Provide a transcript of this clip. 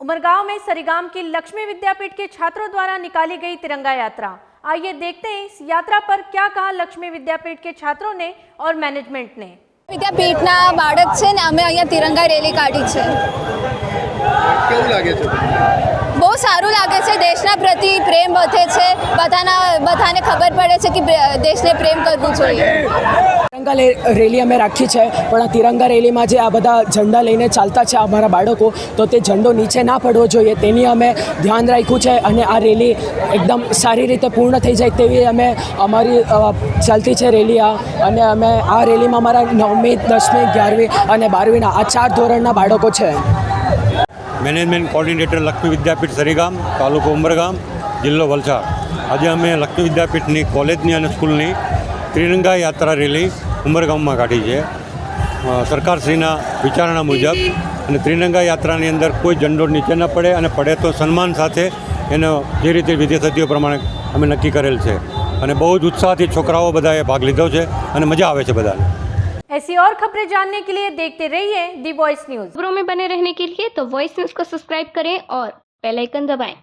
उमरगांव में सरीगाम की लक्ष्मी विद्यापीठ के छात्रों द्वारा निकाली गई तिरंगा यात्रा। आइए देखते हैं इस यात्रा पर क्या कहा लक्ष्मी विद्यापीठ के छात्रों ने और मैनेजमेंट ने। વિદ્યાપીઠના બાળક છે ને અમે અહીંયા તિરંગા રેલી કાઢી છે। કેવું લાગે છે? બહુ સારું લાગે છે, દેશના પ્રતિ પ્રેમ વધે છે, બધાને ખબર પડે છે કે દેશને પ્રેમ કરવું જોઈએ। तिरंगा रेली अमे राखी है, पण आ तिरंगा रेली में जे आ बधा झंडा लईने चालता है अमारा बाळको, तो ते झंडो नीचे ना पड़वो जोईए तेनी अमे ध्यान राख्युं छे अने आ रेली एकदम सारी रीते पूर्ण थई जाय तेवी अमे अमारी चालती है रेली। अने अमे आ रेली में अमारा 9મી 10મી 11મી अने 12મીना आ 4 ધોરણના બાળકો છે। मैनेजमेंट कोऑर्डिनेटर लक्ष्मी विद्यापीठ सरीगाम, तालुको उमरगाम, जिल्लो वलसाड। आज अमे लक्ष्मी विद्यापीठनी कॉलेजनी अने स्कूलनी तिरंगा यात्रा रेली उमरगाममां काढी छे। सरकारश्रीना विचारणा मुजब अने तिरंगा यात्रानी अंदर कोई झंडो नीचे न पड़े अने पड़े तो सन्मान साथे एनो जे रीते विधिसतिओ प्रमाणे अमे नक्की करेल छे अने बहु ज उत्साहथी छोकराओ बधाए भाग लीधो छे अने मजा आवे छे बधाने। ऐसी और खबरें जानने के लिए देखते रहिए दी वॉइस न्यूज। खबरों में बने रहने के लिए तो वॉइस न्यूज को सब्सक्राइब करें और बेल आइकन दबाएं।